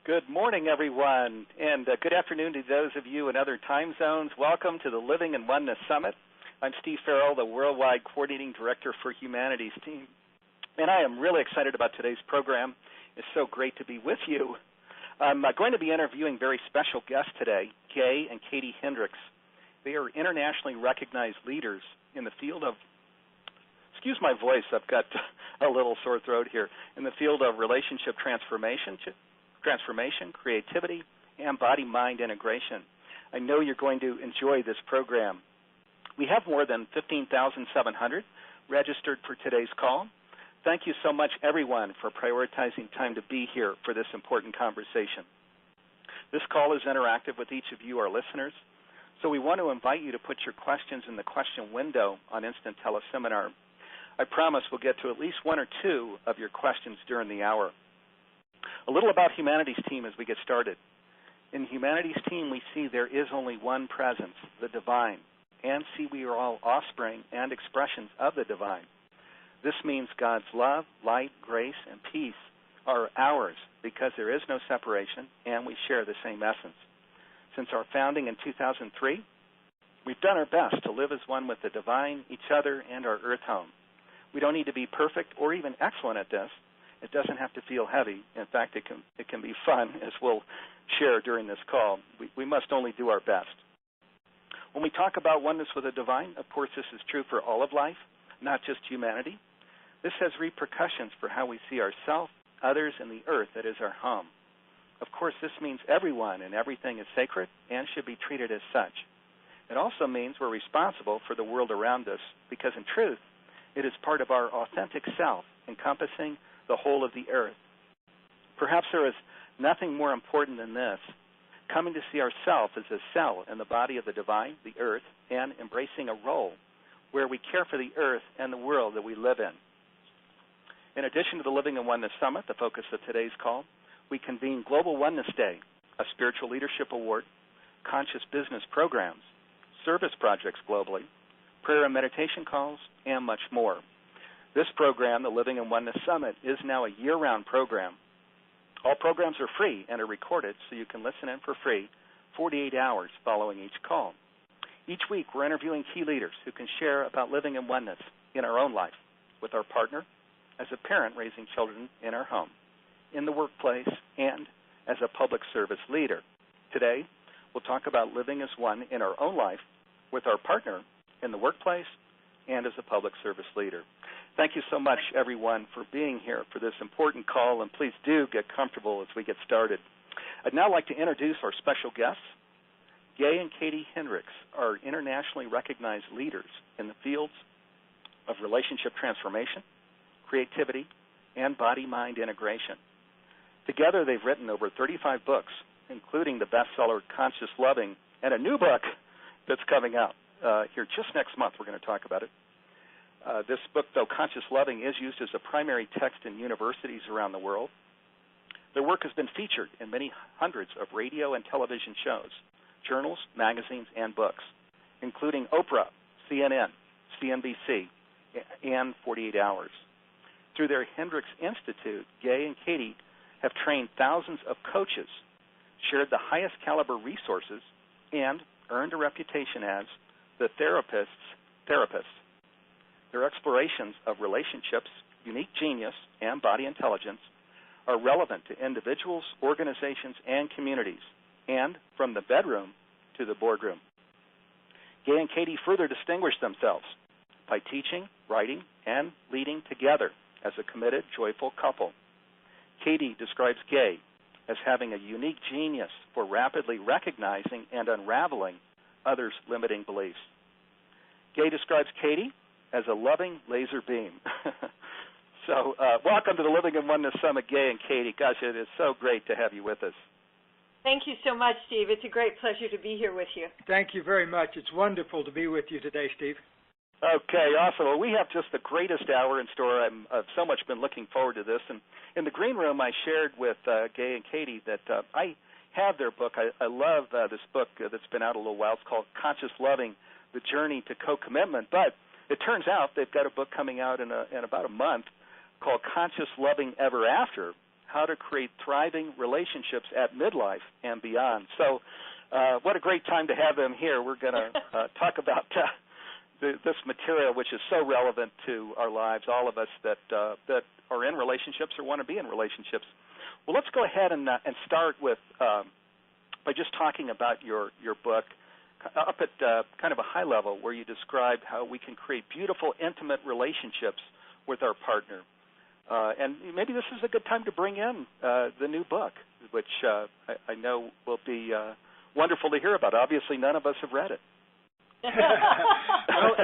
Good morning, everyone, and good afternoon to those of you in other time zones. Welcome to the Living in Oneness Summit. I'm Steve Farrell, the Worldwide Coordinating Director for Humanities team, and I am really excited about today's program. It's so great to be with you. I'm going to be interviewing very special guests today, Gay and Katie Hendricks. They are internationally recognized leaders in the field of, excuse my voice, I've got a little sore throat here, in the field of relationship transformation, creativity, and body-mind integration. I know you're going to enjoy this program. We have more than 15,700 registered for today's call. Thank you so much, everyone, for prioritizing time to be here for this important conversation. This call is interactive with each of you, our listeners, so we want to invite you to put your questions in the question window on Instant Teleseminar. I promise we'll get to at least one or two of your questions during the hour. A little about Humanities team as we get started. In Humanities team, we see there is only one presence, the divine, and see we are all offspring and expressions of the divine. This means God's love, light, grace, and peace are ours because there is no separation and we share the same essence. Since our founding in 2003, we've done our best to live as one with the divine, each other, and our earth home. We don't need to be perfect or even excellent at this. It doesn't have to feel heavy. In fact, it can be fun, as we'll share during this call. We must only do our best. When we talk about oneness with the divine, of course, this is true for all of life, not just humanity. This has repercussions for how we see ourselves, others, and the earth that is our home. Of course, this means everyone and everything is sacred and should be treated as such. It also means we're responsible for the world around us because, in truth, it is part of our authentic self, encompassing the whole of the earth. Perhaps there is nothing more important than this, coming to see ourselves as a cell in the body of the divine, the earth, and embracing a role where we care for the earth and the world that we live in. In addition to the Living in Oneness Summit, the focus of today's call, we convene Global Oneness Day, a spiritual leadership award, conscious business programs, service projects globally, prayer and meditation calls, and much more. This program, the Living in Oneness Summit, is now a year-round program. All programs are free and are recorded, so you can listen in for free 48 hours following each call. Each week, we're interviewing key leaders who can share about living in oneness in our own life, with our partner, as a parent raising children in our home, in the workplace, and as a public service leader. Today, we'll talk about living as one in our own life, with our partner, in the workplace, and as a public service leader. Thank you so much, everyone, for being here for this important call, and please do get comfortable as we get started. I'd now like to introduce our special guests. Gay and Katie Hendricks are internationally recognized leaders in the fields of relationship transformation, creativity, and body-mind integration. Together, they've written over 35 books, including the bestseller Conscious Loving, and a new book that's coming out here just next month. We're going to talk about it. This book, though, Conscious Loving, is used as a primary text in universities around the world. Their work has been featured in many hundreds of radio and television shows, journals, magazines, and books, including Oprah, CNN, CNBC, and 48 Hours. Through their Hendricks Institute, Gay and Katie have trained thousands of coaches, shared the highest caliber resources, and earned a reputation as the therapist's therapist. Their explorations of relationships, unique genius, and body intelligence are relevant to individuals, organizations, and communities, and from the bedroom to the boardroom. Gay and Katie further distinguish themselves by teaching, writing, and leading together as a committed, joyful couple. Katie describes Gay as having a unique genius for rapidly recognizing and unraveling others' limiting beliefs. Gay describes Katie as a loving laser beam. So welcome to the Living in Oneness Summit, Gay and Katie. Gosh, it is so great to have you with us. Thank you so much, Steve. It's a great pleasure to be here with you. Thank you very much. It's wonderful to be with you today, Steve. Okay, awesome. Well, we have just the greatest hour in store. I've so much been looking forward to this. And in the green room, I shared with Gay and Katie that I have their book. I love this book that's been out a little while. It's called Conscious Loving, The Journey to Co-Commitment. But it turns out they've got a book coming out in about a month called Conscious Loving Ever After, how to create thriving relationships at midlife and beyond. So what a great time to have them here. We're going to talk about this material, which is so relevant to our lives, all of us that are in relationships or want to be in relationships. Well, let's go ahead and start with by just talking about your book up at kind of a high level, where you describe how we can create beautiful, intimate relationships with our partner. And maybe this is a good time to bring in the new book, which I know will be wonderful to hear about. Obviously, none of us have read it. Well,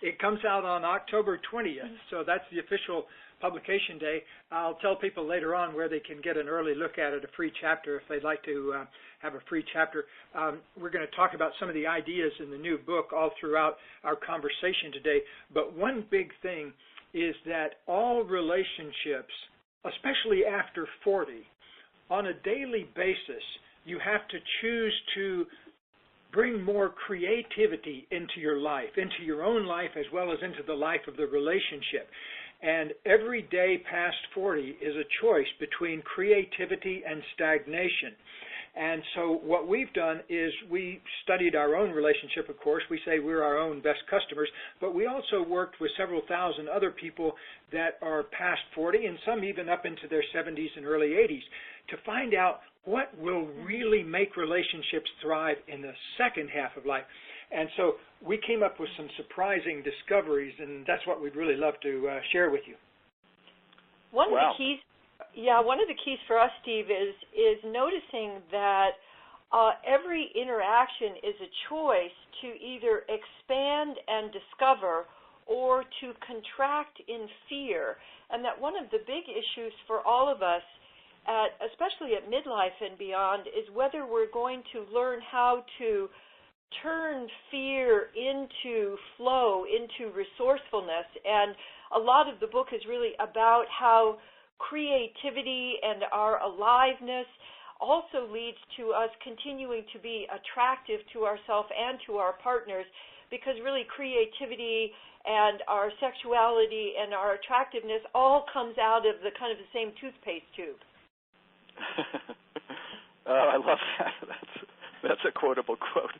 it comes out on October 20th, so that's the official publication day. I'll tell people later on where they can get an early look at it, a free chapter, if they'd like to have a free chapter. We're going to talk about some of the ideas in the new book all throughout our conversation today, but one big thing is that all relationships, especially after 40, on a daily basis, you have to choose to bring more creativity into your life, into your own life as well as into the life of the relationship. And every day past 40 is a choice between creativity and stagnation. And so what we've done is we studied our own relationship, of course. We say we're our own best customers, but we also worked with several thousand other people that are past 40 and some even up into their 70s and early 80s to find out what will really make relationships thrive in the second half of life. And so we came up with some surprising discoveries, and that's what we'd really love to share with you. One of the keys for us, Steve, is noticing that every interaction is a choice to either expand and discover or to contract in fear, and that one of the big issues for all of us, especially at midlife and beyond, is whether we're going to learn how to turn fear into flow, into resourcefulness. And a lot of the book is really about how creativity and our aliveness also leads to us continuing to be attractive to ourselves and to our partners, because really creativity and our sexuality and our attractiveness all comes out of the kind of the same toothpaste tube. I love that. That's a quotable quote.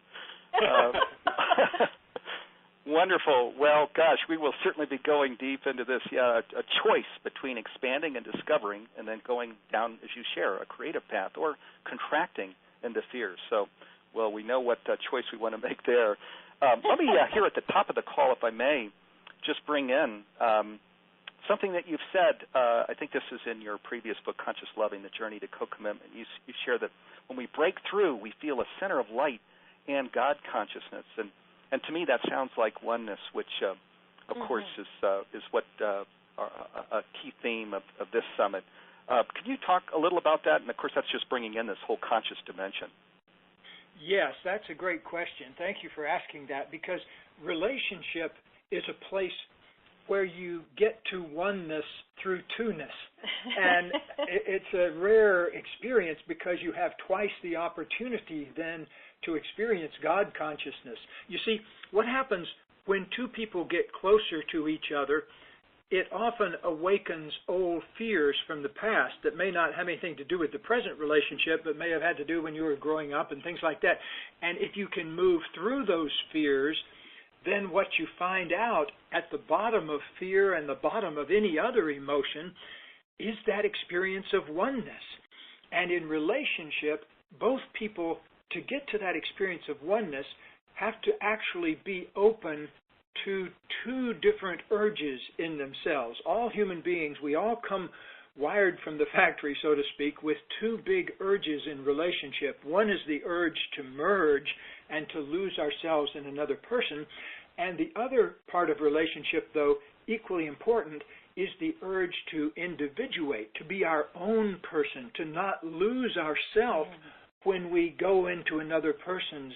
Wonderful. Well, gosh, we will certainly be going deep into this. A choice between expanding and discovering, and then going down, as you share, a creative path, or contracting into fear. So, well, we know what choice we want to make there. Let me, here at the top of the call, if I may, just bring in something that you've said. I think this is in your previous book, Conscious Loving, The Journey to Co-Commitment. You share that when we break through, we feel a center of light and God consciousness. And to me, that sounds like oneness, which, of course, is what a key theme of this summit. Can you talk a little about that? And, of course, that's just bringing in this whole conscious dimension. Yes, that's a great question. Thank you for asking that, because relationship is a place where you get to oneness through two-ness. And it's a rare experience because you have twice the opportunity then to experience God consciousness. You see, what happens when two people get closer to each other, it often awakens old fears from the past that may not have anything to do with the present relationship, but may have had to do when you were growing up and things like that. And if you can move through those fears, then what you find out at the bottom of fear and the bottom of any other emotion is that experience of oneness. And in relationship, both people, to get to that experience of oneness, have to actually be open to two different urges in themselves. All human beings, we all come wired from the factory, so to speak, with two big urges in relationship. One is the urge to merge and to lose ourselves in another person. And the other part of relationship, though equally important, is the urge to individuate, to be our own person, to not lose ourselves when we go into another person's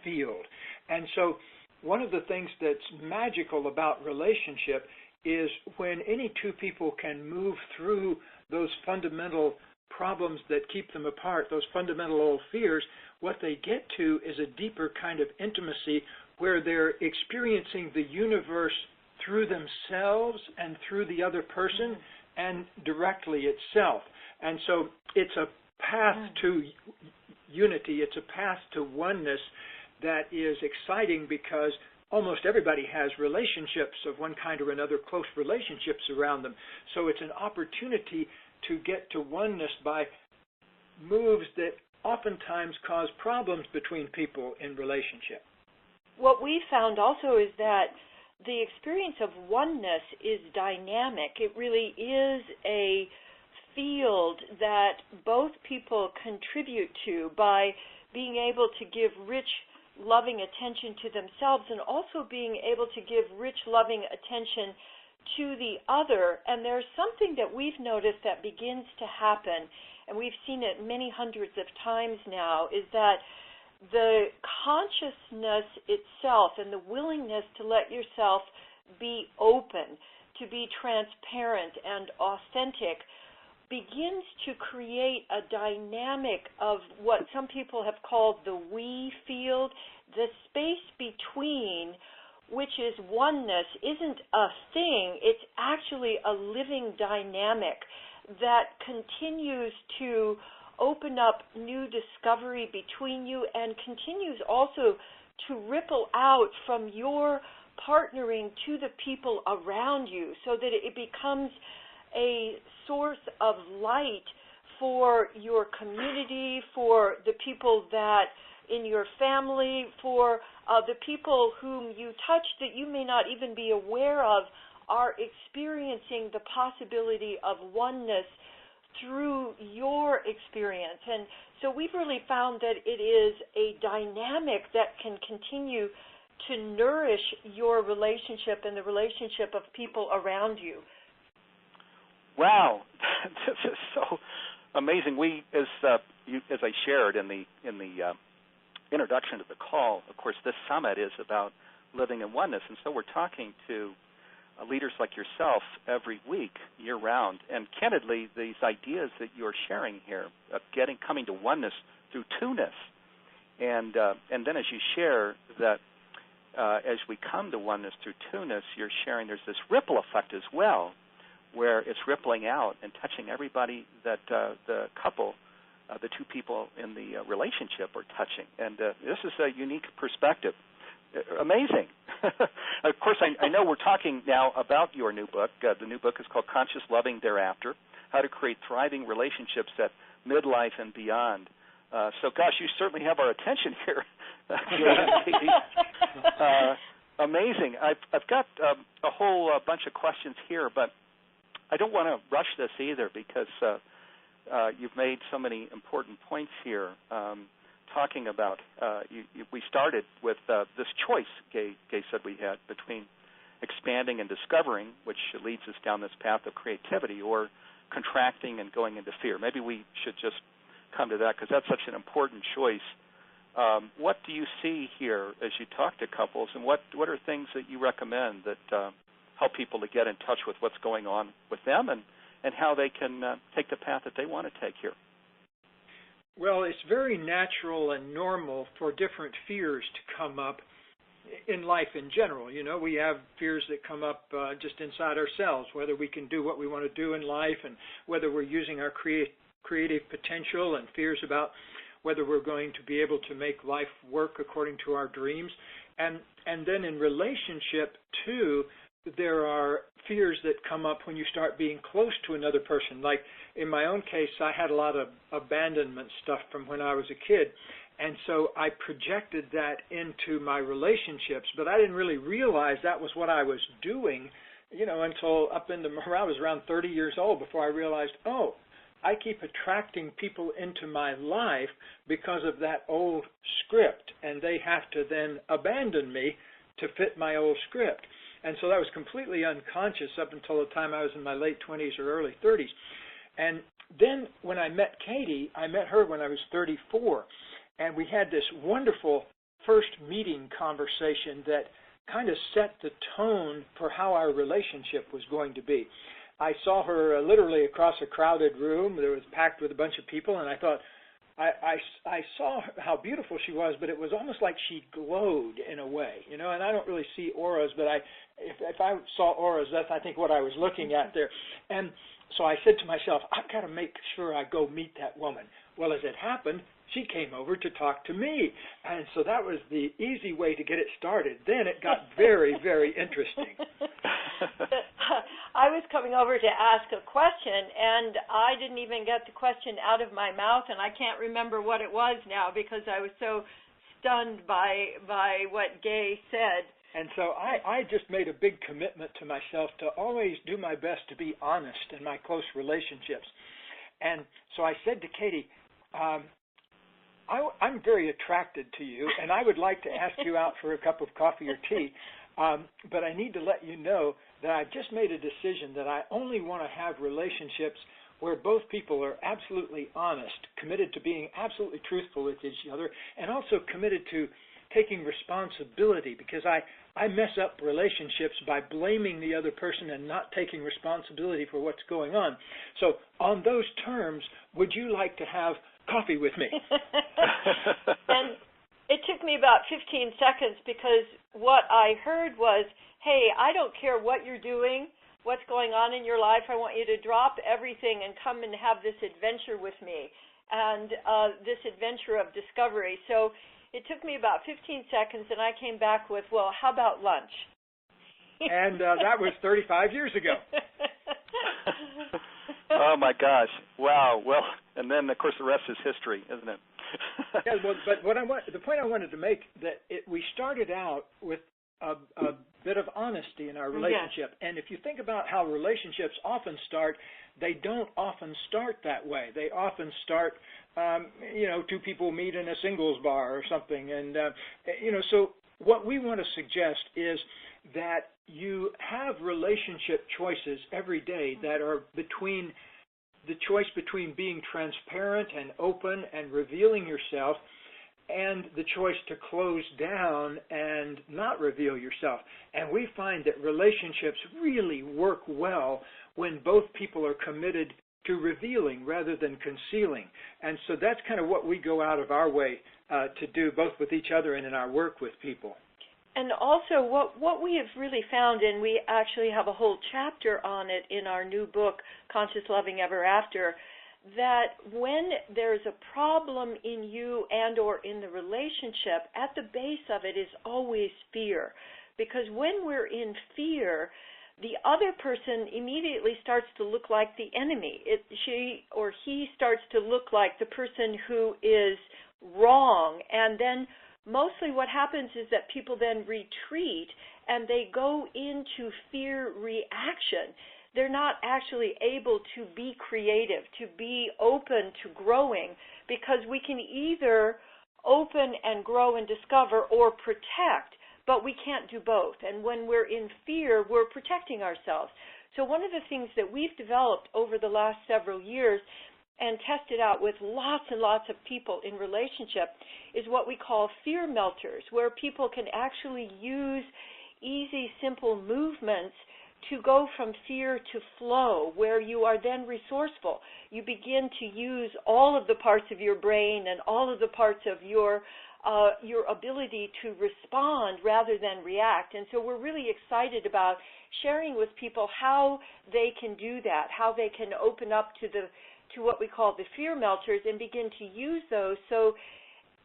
field. And so one of the things that's magical about relationship is when any two people can move through those fundamental problems that keep them apart, those fundamental old fears, what they get to is a deeper kind of intimacy where they're experiencing the universe through themselves and through the other person. and directly itself. And so it's a path to unity, it's a path to oneness that is exciting because almost everybody has relationships of one kind or another, close relationships around them. So it's an opportunity to get to oneness by moves that oftentimes cause problems between people in relationship. What we found also is that the experience of oneness is dynamic. It really is a field that both people contribute to by being able to give rich, loving attention to themselves and also being able to give rich, loving attention to the other. And there's something that we've noticed that begins to happen, and we've seen it many hundreds of times now, is that the consciousness itself and the willingness to let yourself be open, to be transparent and authentic, begins to create a dynamic of what some people have called the we field. The space between, which is oneness, isn't a thing. It's actually a living dynamic that continues to open up new discovery between you and continues also to ripple out from your partnering to the people around you, so that it becomes a source of light for your community, for the people that in your family, for the people whom you touch that you may not even be aware of are experiencing the possibility of oneness through your experience. And so we've really found that it is a dynamic that can continue to nourish your relationship and the relationship of people around you. Wow, this is so amazing. We, as I shared in the introduction to the call, of course, this summit is about living in oneness, and so we're talking to leaders like yourself every week, year-round. And candidly, these ideas that you're sharing here of coming to oneness through two-ness, and then as you share that as we come to oneness through two-ness, you're sharing there's this ripple effect as well, where it's rippling out and touching everybody that the couple, the two people in the relationship are touching. And this is a unique perspective. Amazing. Of course, I know we're talking now about your new book. The new book is called Conscious Loving Thereafter, How to Create Thriving Relationships at Midlife and Beyond. So, gosh, you certainly have our attention here, Katie. Amazing. I've got a whole bunch of questions here, but I don't want to rush this either because you've made so many important points here. Talking about, we started with this choice, Gay said we had, between expanding and discovering, which leads us down this path of creativity, or contracting and going into fear. Maybe we should just come to that because that's such an important choice. What do you see here as you talk to couples, and what are things that you recommend that help people to get in touch with what's going on with them and how they can take the path that they want to take here? Well, it's very natural and normal for different fears to come up in life in general. You know, we have fears that come up just inside ourselves, whether we can do what we want to do in life and whether we're using our creative potential, and fears about whether we're going to be able to make life work according to our dreams. And then in relationship, too, there are fears that come up when you start being close to another person. Like in my own case, I had a lot of abandonment stuff from when I was a kid, and so I projected that into my relationships, but I didn't really realize that was what I was doing, you know, until I was around 30 years old before I realized, oh, I keep attracting people into my life because of that old script, and they have to then abandon me to fit my old script. And so that was completely unconscious up until the time I was in my late 20s or early 30s. And then when I met Katie, I met her when I was 34. And we had this wonderful first meeting conversation that kind of set the tone for how our relationship was going to be. I saw her literally across a crowded room that was packed with a bunch of people, and I thought, I saw how beautiful she was, but it was almost like she glowed in a way, you know. And I don't really see auras, but if I saw auras, that's I think what I was looking at there. And so I said to myself, I've got to make sure I go meet that woman. Well, as it happened, she came over to talk to me, and so that was the easy way to get it started. Then it got very, very interesting. I was coming over to ask a question, and I didn't even get the question out of my mouth, and I can't remember what it was now because I was so stunned by what Gay said. And so I just made a big commitment to myself to always do my best to be honest in my close relationships. And so I said to Katie, I'm very attracted to you, and I would like to ask you out for a cup of coffee or tea, but I need to let you know that I've just made a decision that I only want to have relationships where both people are absolutely honest, committed to being absolutely truthful with each other, and also committed to taking responsibility, because I mess up relationships by blaming the other person and not taking responsibility for what's going on. So on those terms, would you like to have coffee with me? And it took me about 15 seconds because what I heard was, hey, I don't care what you're doing, what's going on in your life. I want you to drop everything and come and have this adventure with me, and this adventure of discovery. So it took me about 15 seconds, and I came back with, well, how about lunch? And that was 35 years ago. Oh, my gosh. Wow. Well, and then, of course, the rest is history, isn't it? Yeah, well, but the point I wanted to make, that we started out with a bit of honesty in our relationship. Yes. And if you think about how relationships often start, they don't often start that way. They often start, two people meet in a singles bar or something. And, so what we want to suggest is that you have relationship choices every day that are between the choice between being transparent and open and revealing yourself, and the choice to close down and not reveal yourself. And we find that relationships really work well when both people are committed to revealing rather than concealing. And so that's kind of what we go out of our way to do, both with each other and in our work with people. And also what we have really found, and we actually have a whole chapter on it in our new book, Conscious Loving Ever After, that when there's a problem in you and or in the relationship, at the base of it is always fear. Because when we're in fear, the other person immediately starts to look like the enemy. She or he starts to look like the person who is wrong. And then mostly what happens is that people then retreat and they go into fear reaction. They're not actually able to be creative, to be open to growing, because we can either open and grow and discover or protect, but we can't do both. And when we're in fear, we're protecting ourselves. So one of the things that we've developed over the last several years and tested out with lots and lots of people in relationship is what we call fear melters, where people can actually use easy, simple movements to go from fear to flow, where you are then resourceful. You begin to use all of the parts of your brain and all of the parts of your ability to respond rather than react. And so we're really excited about sharing with people how they can do that, how they can open up to what we call the fear melters and begin to use those. So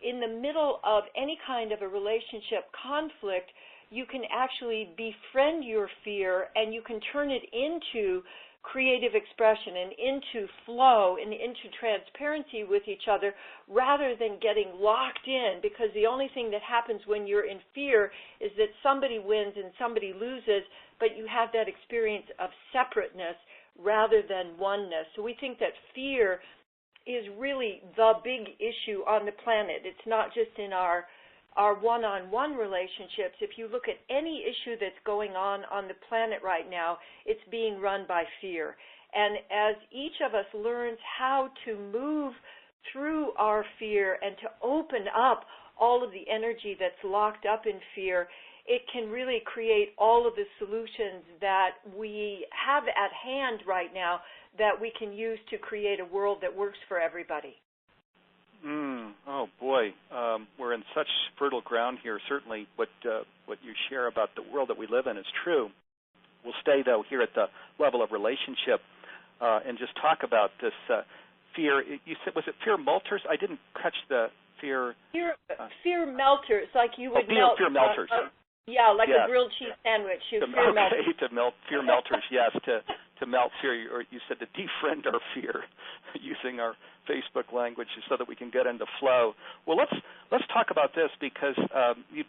in the middle of any kind of a relationship conflict, you can actually befriend your fear and you can turn it into creative expression and into flow and into transparency with each other rather than getting locked in, because the only thing that happens when you're in fear is that somebody wins and somebody loses, but you have that experience of separateness rather than oneness. So we think that fear is really the big issue on the planet. It's not just in our one-on-one relationships. If you look at any issue that's going on the planet right now, it's being run by fear. And as each of us learns how to move through our fear and to open up all of the energy that's locked up in fear, it can really create all of the solutions that we have at hand right now that we can use to create a world that works for everybody. Oh boy, we're in such fertile ground here. Certainly, what you share about the world that we live in is true. We'll stay though here at the level of relationship and just talk about this fear. You said, was it fear melters? I didn't catch the fear. Fear melters, like you would melt. Fear melters. Yeah, like a grilled cheese sandwich. Fear melters. To melt fear melters. Yes, to melt fear, or you said to defriend our fear, using our Facebook language so that we can get into flow. Well, let's talk about this because you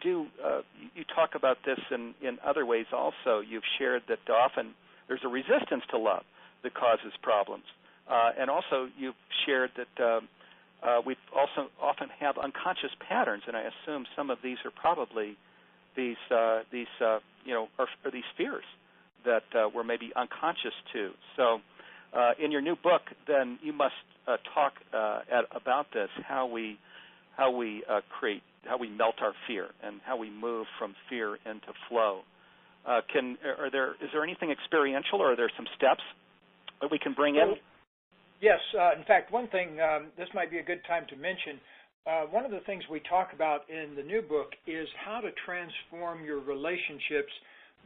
talk about this in other ways also. You've shared that often there's a resistance to love that causes problems, and also you've shared that we also often have unconscious patterns, and I assume some of these are probably these fears that we're maybe unconscious to. So, in your new book, then you must talk about this: how we melt our fear and how we move from fear into flow. Is there anything experiential, or are there some steps that we can bring in? Yes. In fact, one thing this might be a good time to mention. One of the things we talk about in the new book is how to transform your relationships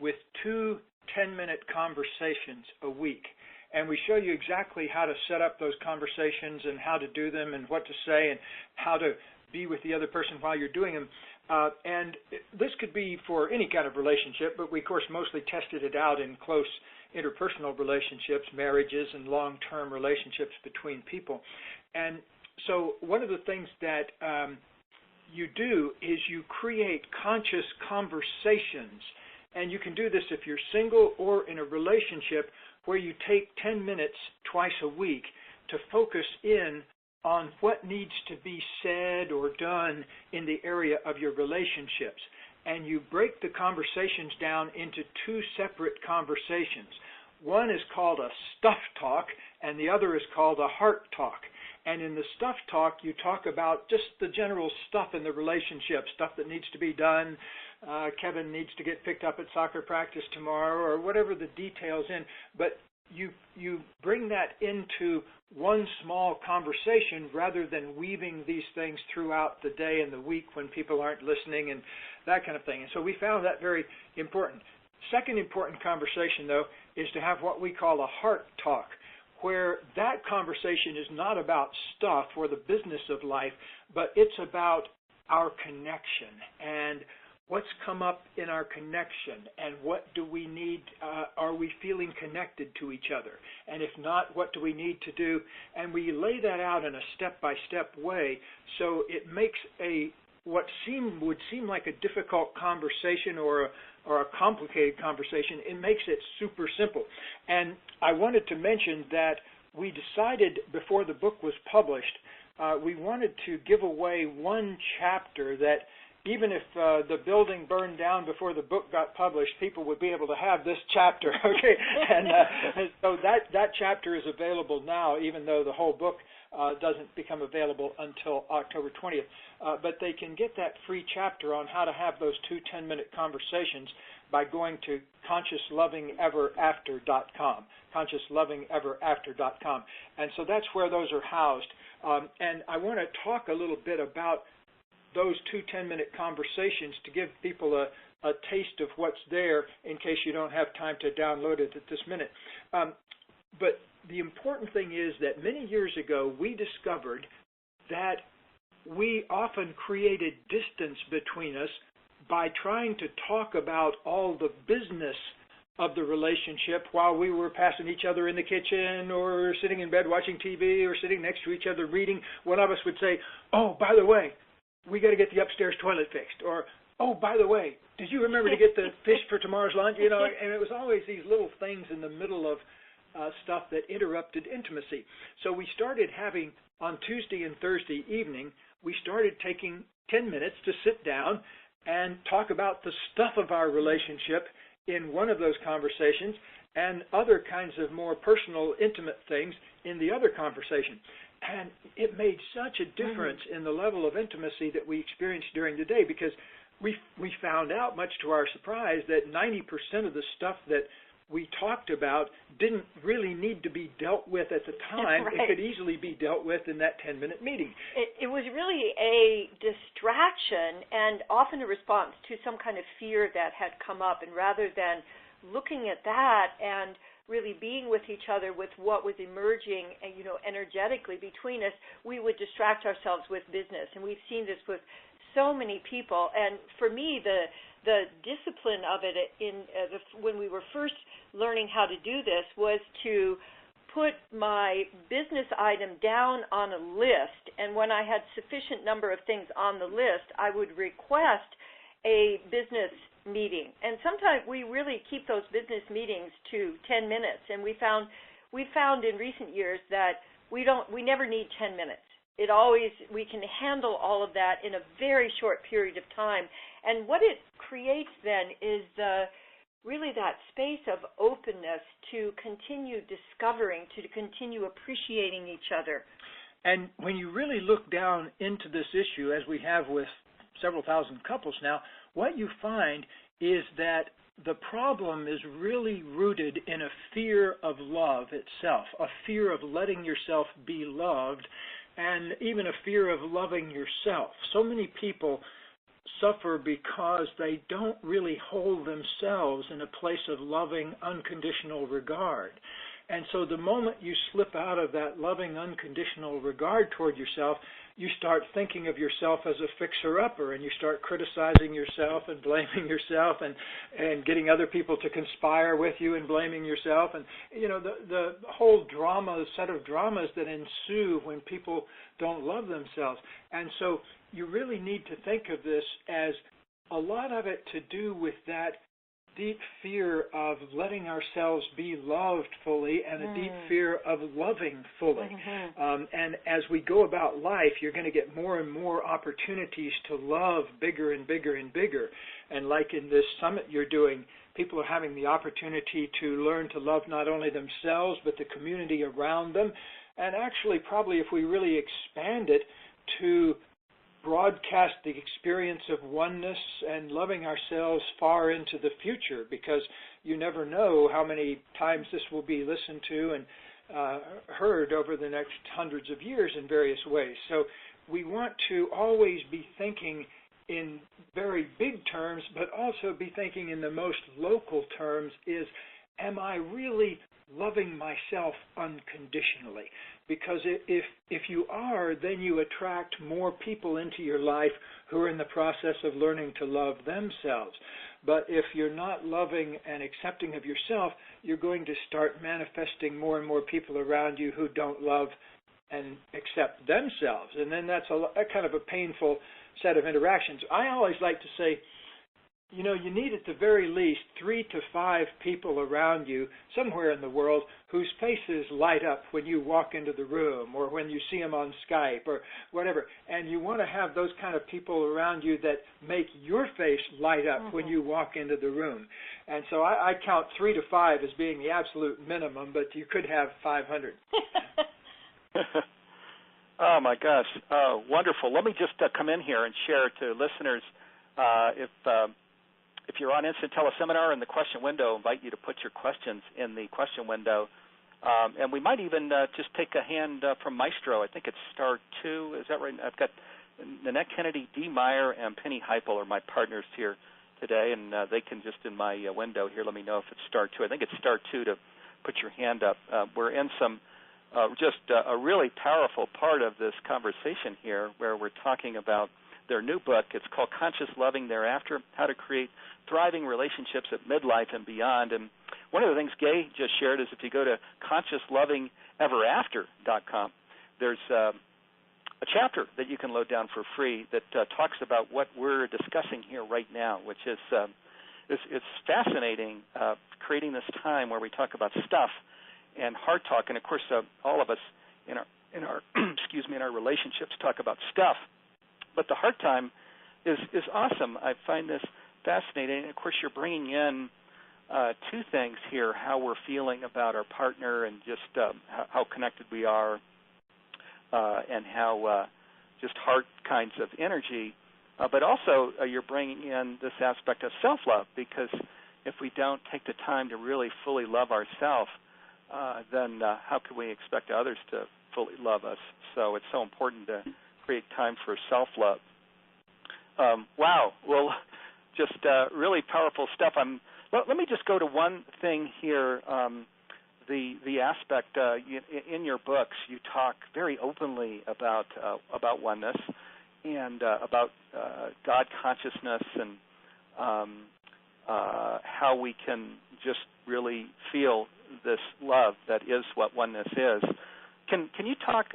with 2 10-minute conversations a week. And we show you exactly how to set up those conversations and how to do them and what to say and how to be with the other person while you're doing them. And this could be for any kind of relationship, but we, of course, mostly tested it out in close interpersonal relationships, marriages, and long-term relationships between people. And so one of the things that you do is you create conscious conversations, and you can do this if you're single or in a relationship, where you take 10 minutes twice a week to focus in on what needs to be said or done in the area of your relationships. And you break the conversations down into 2 separate conversations. One is called a stuff talk, and the other is called a heart talk. And in the stuff talk, you talk about just the general stuff in the relationship, stuff that needs to be done. Kevin needs to get picked up at soccer practice tomorrow, or whatever the details in. But you bring that into one small conversation rather than weaving these things throughout the day and the week when people aren't listening and that kind of thing. And so we found that very important. Second important conversation, though, is to have what we call a heart talk, where that conversation is not about stuff or the business of life, but it's about our connection and what's come up in our connection and what do we need, are we feeling connected to each other? And if not, what do we need to do? And we lay that out in a step-by-step way so it makes what would seem like a difficult conversation or a complicated conversation, it makes it super simple. And I wanted to mention that we decided before the book was published, we wanted to give away one chapter that even if the building burned down before the book got published, people would be able to have this chapter. Okay, and so that chapter is available now, even though the whole book doesn't become available until October 20th. But they can get that free chapter on how to have those 2 10-minute conversations by going to consciouslovingeverafter.com, consciouslovingeverafter.com. And so that's where those are housed. And I want to talk a little bit about those 2 10-minute conversations to give people a taste of what's there in case you don't have time to download it at this minute. But the important thing is that many years ago we discovered that we often created distance between us by trying to talk about all the business of the relationship while we were passing each other in the kitchen or sitting in bed watching TV or sitting next to each other reading. One of us would say, "Oh, by the way, we got to get the upstairs toilet fixed," or, "Oh, by the way, did you remember to get the fish for tomorrow's lunch?" You know, and it was always these little things in the middle of stuff that interrupted intimacy. So we started having, on Tuesday and Thursday evening, we started taking 10 minutes to sit down and talk about the stuff of our relationship in one of those conversations and other kinds of more personal, intimate things in the other conversation. And it made such a difference in the level of intimacy that we experienced during the day, because we found out, much to our surprise, that 90% of the stuff that we talked about didn't really need to be dealt with at the time. Right. It could easily be dealt with in that 10-minute meeting. It was really a distraction and often a response to some kind of fear that had come up. And rather than looking at that and really being with each other with what was emerging, energetically between us, we would distract ourselves with business. And we've seen this with so many people. And for me, the discipline of it when we were first learning how to do this was to put my business item down on a list, and when I had sufficient number of things on the list, I would request a business meeting. And sometimes we really keep those business meetings to 10 minutes, and we found in recent years that we never need 10 minutes. We can handle all of that in a very short period of time. And what it creates then is really that space of openness to continue discovering, to continue appreciating each other. And when you really look down into this issue, as we have with several thousand couples now, what you find is that the problem is really rooted in a fear of love itself, a fear of letting yourself be loved, and even a fear of loving yourself. So many people suffer because they don't really hold themselves in a place of loving, unconditional regard. And so the moment you slip out of that loving, unconditional regard toward yourself, you start thinking of yourself as a fixer-upper, and you start criticizing yourself and blaming yourself and getting other people to conspire with you and blaming yourself. And, the whole set of dramas that ensue when people don't love themselves. And so you really need to think of this as a lot of it to do with that deep fear of letting ourselves be loved fully and a deep fear of loving fully. And as we go about life, you're going to get more and more opportunities to love bigger and bigger and bigger. And like in this summit you're doing, people are having the opportunity to learn to love not only themselves but the community around them. And actually, probably if we really expand it to broadcast the experience of oneness and loving ourselves far into the future, because you never know how many times this will be listened to and heard over the next hundreds of years in various ways. So we want to always be thinking in very big terms, but also be thinking in the most local terms is, am I really loving myself unconditionally? Because if you are, then you attract more people into your life who are in the process of learning to love themselves. But if you're not loving and accepting of yourself, you're going to start manifesting more and more people around you who don't love and accept themselves. And then that's a kind of a painful set of interactions. I always like to say, you need at the very least 3 to 5 people around you somewhere in the world whose faces light up when you walk into the room or when you see them on Skype or whatever. And you want to have those kind of people around you that make your face light up when you walk into the room. And so I count 3 to 5 as being the absolute minimum, but you could have 500. Oh, my gosh. Wonderful. Let me just come in here and share to listeners if you're on Instant Teleseminar in the question window, I invite you to put your questions in the question window. And we might even just take a hand from Maestro. I think it's star 2. Is that right? I've got Nanette Kennedy, Dee Meyer, and Penny Heipel are my partners here today, and they can just in my window here let me know if it's star 2. I think it's star 2 to put your hand up. We're in some just a really powerful part of this conversation here where we're talking about their new book. It's called Conscious Loving Thereafter, How to Create Thriving Relationships at Midlife and Beyond. And one of the things Gay just shared is if you go to consciouslovingeverafter.com, there's a chapter that you can load down for free that talks about what we're discussing here right now, which is it's fascinating creating this time where we talk about stuff and heart talk. And, of course, all of us in our excuse me, in our relationships talk about stuff. But the heart time is awesome. I find this fascinating. Of course, you're bringing in 2 things here, how we're feeling about our partner and just how connected we are and how just heart kinds of energy. But also you're bringing in this aspect of self-love because, if we don't take the time to really fully love ourselves, then how can we expect others to fully love us? So it's so important to create time for self-love. Wow. Well, just really powerful stuff. Let me just go to one thing here. The aspect in your books, you talk very openly about oneness and about God consciousness and how we can just really feel this love that is what oneness is. Can you talk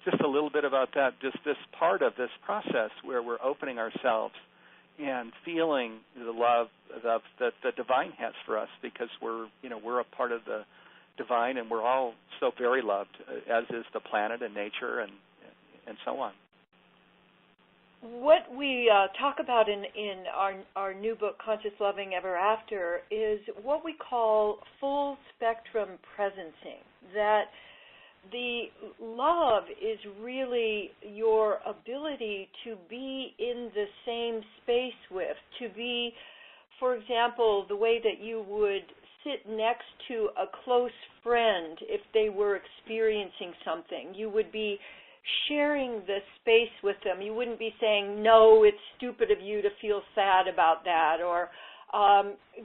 just a little bit about that, just this part of this process where we're opening ourselves and feeling the love that the divine has for us, because we're a part of the divine, and we're all so very loved, as is the planet and nature and so on. What we talk about in our new book, Conscious Loving Ever After, is what we call full spectrum presencing, that the love is really your ability to be in the same space with, to be, for example, the way that you would sit next to a close friend if they were experiencing something. You would be sharing the space with them. You wouldn't be saying, no, it's stupid of you to feel sad about that, or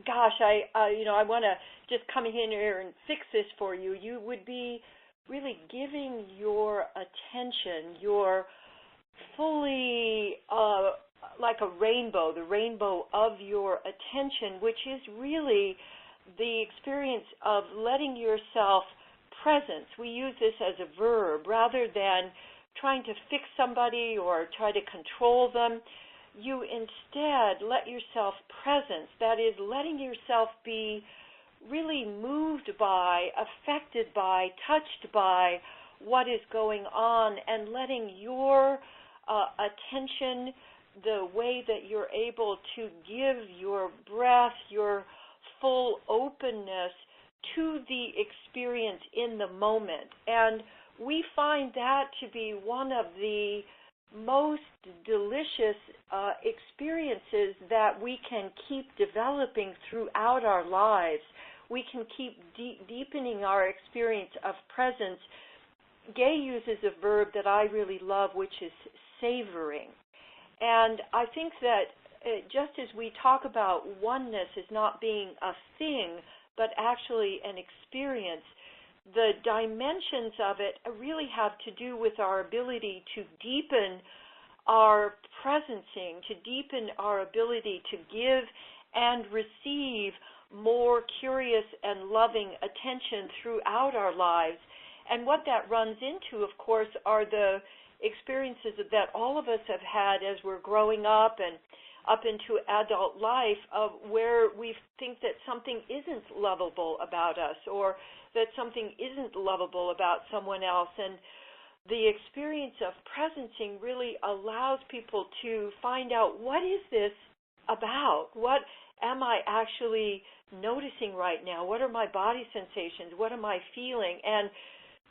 gosh, I want to just come in here and fix this for you. You would be really giving your attention, your fully like a rainbow, the rainbow of your attention, which is really the experience of letting yourself presence. We use this as a verb rather than trying to fix somebody or try to control them. You instead let yourself presence, that is, letting yourself be really moved by, affected by, touched by what is going on, and letting your attention, the way that you're able to give your breath, your full openness to the experience in the moment. And we find that to be one of the most delicious experiences that we can keep developing throughout our lives. We can keep deepening our experience of presence. Gay uses a verb that I really love, which is savoring. And I think that just as we talk about oneness as not being a thing, but actually an experience, the dimensions of it really have to do with our ability to deepen our presencing, to deepen our ability to give and receive more curious and loving attention throughout our lives. And what that runs into, of course, are the experiences that all of us have had as we're growing up and up into adult life, of where we think that something isn't lovable about us or that something isn't lovable about someone else. And the experience of presencing really allows people to find out, what is this about? What am I actually noticing right now? What are my body sensations? What am I feeling? And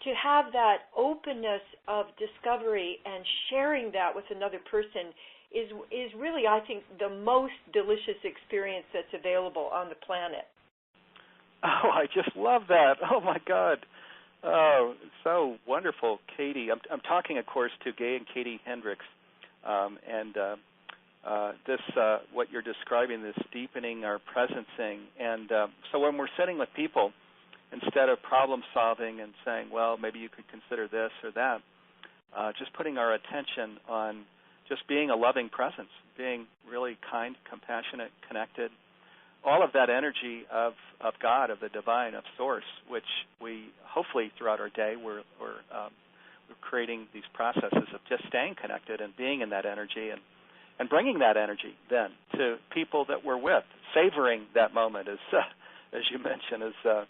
to have that openness of discovery and sharing that with another person is really, I think, the most delicious experience that's available on the planet. Oh, I just love that. Oh, my God. Oh, so wonderful, Katie. I'm talking, of course, to Gay and Katie Hendricks, and this what you're describing, this deepening our presencing. And so when we're sitting with people, instead of problem solving and saying, well, maybe you could consider this or that, just putting our attention on just being a loving presence, being really kind, compassionate, connected, all of that energy of God, of the divine, of Source, which we hopefully throughout our day we're creating these processes of just staying connected and being in that energy and bringing that energy then to people that we're with, savoring that moment, as you mentioned, as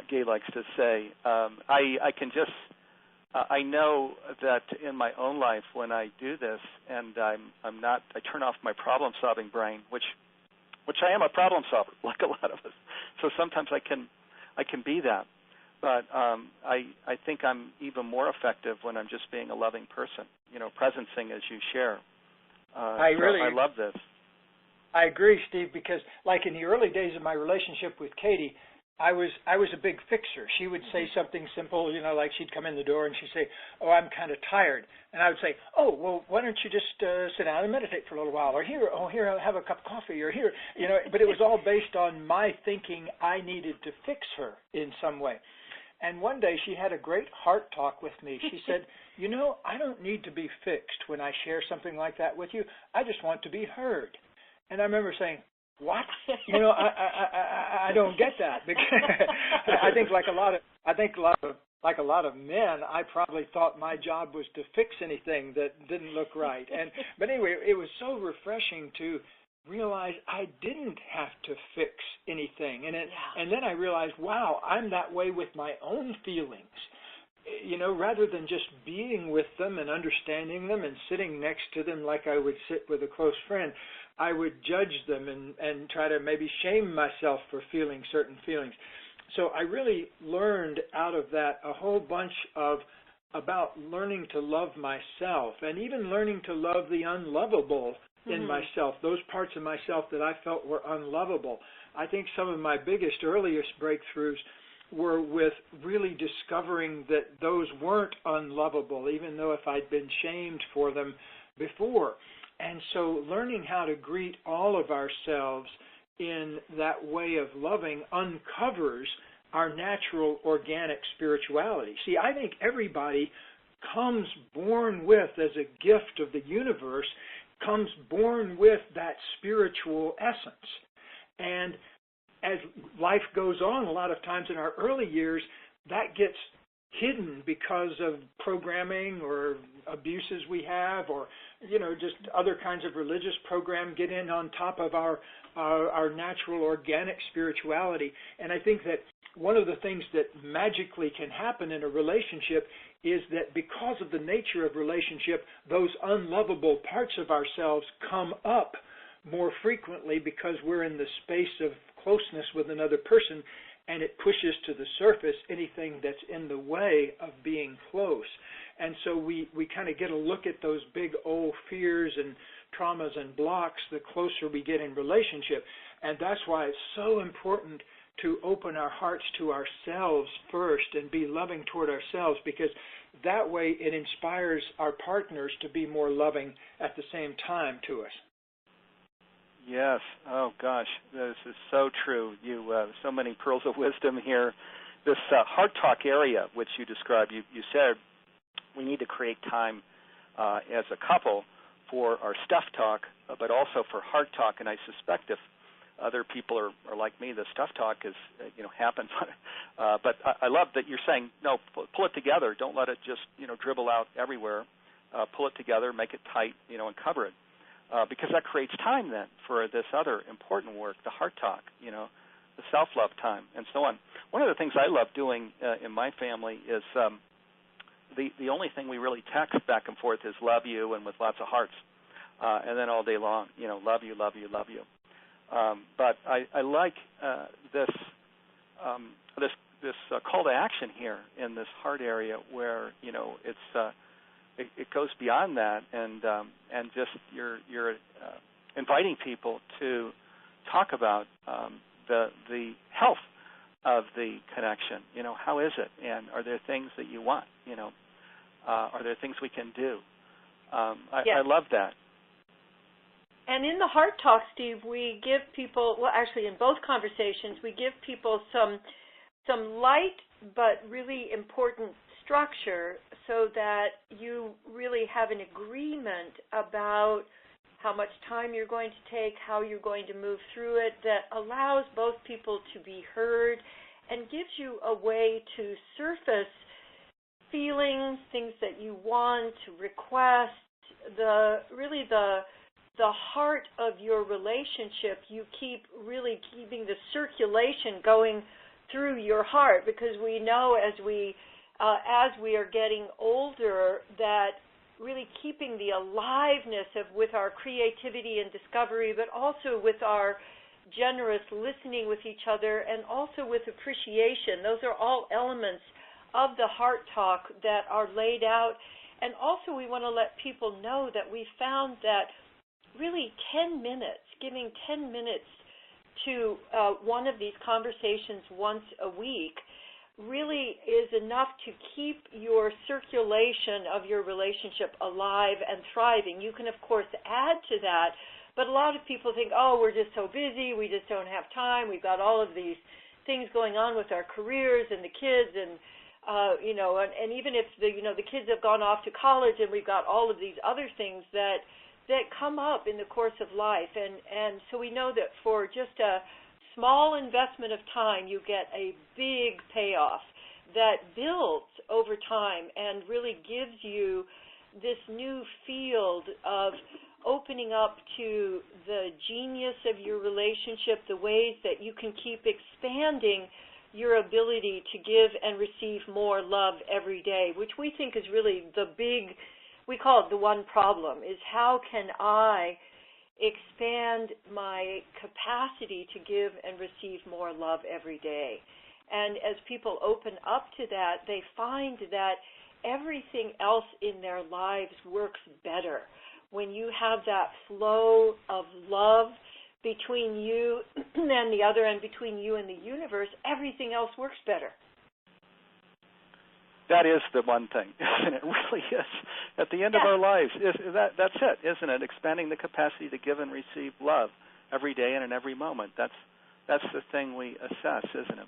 Gay likes to say. I can just I know that in my own life when I do this, and I turn off my problem-solving brain, which I am a problem solver, like a lot of us. So sometimes I can be that, but I think I'm even more effective when I'm just being a loving person, presencing as you share. I love this. I agree, Steve, because like in the early days of my relationship with Katie, I was a big fixer. She would say something simple, like she'd come in the door and she'd say, "Oh, I'm kind of tired," and I would say, "Oh, well, why don't you just sit down and meditate for a little while?" Or here, have a cup of coffee, or here, But it was all based on my thinking I needed to fix her in some way. And one day she had a great heart talk with me. She said, "I don't need to be fixed when I share something like that with you. I just want to be heard." And I remember saying, "What? I don't get that." Because I think like a lot of men, I probably thought my job was to fix anything that didn't look right. But anyway, it was so refreshing to realize I didn't have to fix anything. And then I realized, wow, I'm that way with my own feelings. Rather than just being with them and understanding them and sitting next to them like I would sit with a close friend, I would judge them and try to maybe shame myself for feeling certain feelings. So I really learned out of that a whole bunch about learning to love myself and even learning to love the unlovable in myself, those parts of myself that I felt were unlovable. I think some of my biggest, earliest breakthroughs were with really discovering that those weren't unlovable, even though if I'd been shamed for them before. And so learning how to greet all of ourselves in that way of loving uncovers our natural organic spirituality. See, I think everybody comes born with, as a gift of the universe, comes born with that spiritual essence. And as life goes on, a lot of times in our early years, that gets hidden because of programming or abuses we have, or just other kinds of religious program get in on top of our natural organic spirituality. And I think that one of the things that magically can happen in a relationship is that because of the nature of relationship, those unlovable parts of ourselves come up more frequently because we're in the space of closeness with another person, and it pushes to the surface anything that's in the way of being close. And so we kind of get a look at those big old fears and traumas and blocks the closer we get in relationship. And that's why it's so important to open our hearts to ourselves first and be loving toward ourselves, because that way it inspires our partners to be more loving at the same time to us. Yes. Oh, gosh. This is so true. So many pearls of wisdom here. This heart talk area, which you described, you said we need to create time as a couple for our stuff talk, but also for heart talk. And I suspect if other people are like me, the stuff talk is, happens. But I love that you're saying, no, pull it together. Don't let it just, dribble out everywhere. Pull it together, make it tight, and cover it. Because that creates time then for this other important work, the heart talk, the self-love time, and so on. One of the things I love doing in my family is the only thing we really text back and forth is love you, and with lots of hearts, and then all day long, love you, love you, love you. But I like this call to action here in this heart area where it goes beyond that, and just you're inviting people to talk about the health of the connection. How is it, and are there things that you want? Are there things we can do? I love that. And in the Heart Talk, Steve, we give people, well, actually in both conversations, we give people some light but really important structure so that you really have an agreement about how much time you're going to take, how you're going to move through it, that allows both people to be heard and gives you a way to surface feelings, things that you want, request, the heart of your relationship. You keep really keeping the circulation going through your heart, because we know as we are getting older that really keeping the aliveness with our creativity and discovery, but also with our generous listening with each other, and also with appreciation. Those are all elements of the heart talk that are laid out. And also we want to let people know that we found that really 10 minutes giving 10 minutes to one of these conversations once a week really is enough to keep your circulation of your relationship alive and thriving. You can, of course, add to that, but a lot of people think, oh, we're just so busy, we just don't have time, we've got all of these things going on with our careers and the kids, and and even if the kids have gone off to college, and we've got all of these other things that come up in the course of life, and so we know that for just a small investment of time, you get a big payoff that builds over time and really gives you this new field of opening up to the genius of your relationship, the ways that you can keep expanding your ability to give and receive more love every day, which we think is really the big, we call it the one problem, is how can I expand my capacity to give and receive more love every day. And as people open up to that, they find that everything else in their lives works better. When you have that flow of love between you and the other, and between you and the universe, everything else works better. That is the one thing, isn't it? It really is. At the end of our lives, that's it, isn't it? Expanding the capacity to give and receive love every day and in every moment. That's the thing we assess, isn't it?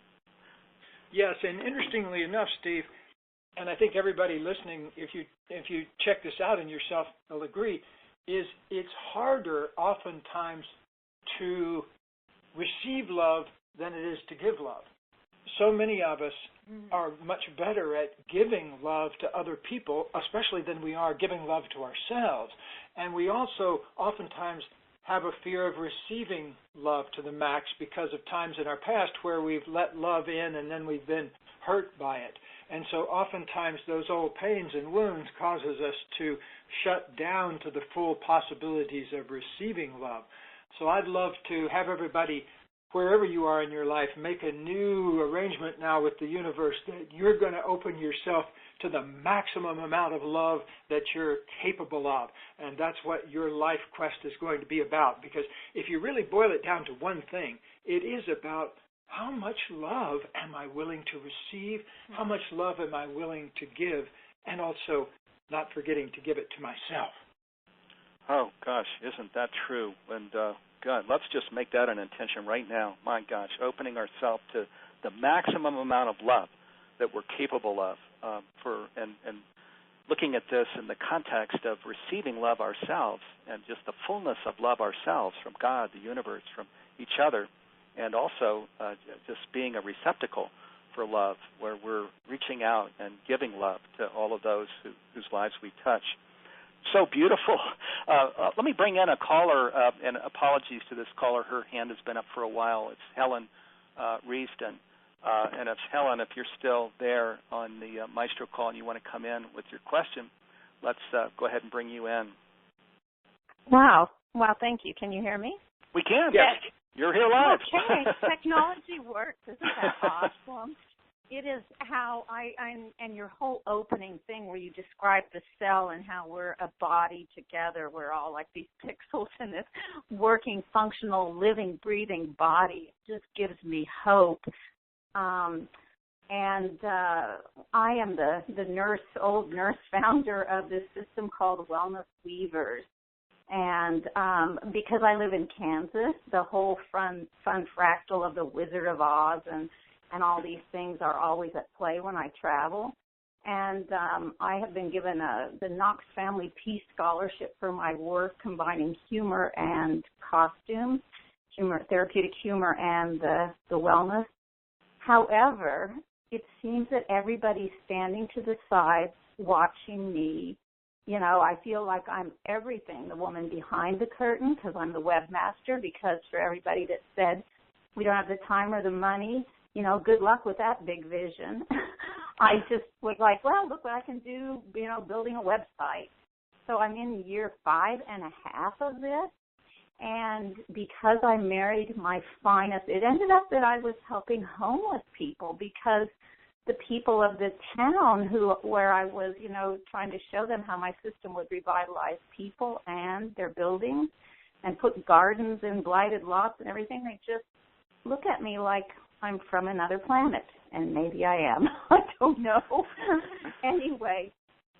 Yes, and interestingly enough, Steve, and I think everybody listening, if you check this out and yourself will agree, is it's harder oftentimes to receive love than it is to give love. So many of us are much better at giving love to other people, especially than we are giving love to ourselves. And we also oftentimes have a fear of receiving love to the max because of times in our past where we've let love in and then we've been hurt by it. And so oftentimes those old pains and wounds causes us to shut down to the full possibilities of receiving love. So I'd love to have everybody, wherever you are in your life, make a new arrangement now with the universe that you're going to open yourself to the maximum amount of love that you're capable of. And that's what your life quest is going to be about. Because if you really boil it down to one thing, it is about how much love am I willing to receive, how much love am I willing to give, and also not forgetting to give it to myself. Oh, gosh, isn't that true? And, God, let's just make that an intention right now. My gosh, opening ourselves to the maximum amount of love that we're capable of and looking at this in the context of receiving love ourselves and just the fullness of love ourselves from God, the universe, from each other, and also just being a receptacle for love where we're reaching out and giving love to all of those whose lives we touch. So beautiful. Let me bring in a caller, and apologies to this caller. Her hand has been up for a while. It's Helen Reeston. And it's Helen, if you're still there on the Maestro call and you want to come in with your question, let's go ahead and bring you in. Wow, thank you. Can you hear me? We can. Yes. You're here live. Okay, technology works. Isn't that awesome? It is how and your whole opening thing where you describe the cell and how we're a body together. We're all like these pixels in this working, functional, living, breathing body. It just gives me hope. I am the old nurse founder of this system called Wellness Weavers. And because I live in Kansas, the whole fun fractal of the Wizard of Oz and all these things are always at play when I travel. And I have been given the Knox Family Peace Scholarship for my work combining humor and costume, therapeutic humor and the wellness. However, it seems that everybody's standing to the side watching me. You know, I feel like I'm everything, the woman behind the curtain, because I'm the webmaster, because for everybody that said we don't have the time or the money, good luck with that big vision. I just was like, well, look what I can do, building a website. So I'm in year 5.5 of this. And because I married my finest, it ended up that I was helping homeless people because the people of the town where I was, trying to show them how my system would revitalize people and their buildings, and put gardens in blighted lots and everything. They just look at me like I'm from another planet, and maybe I am. I don't know. Anyway,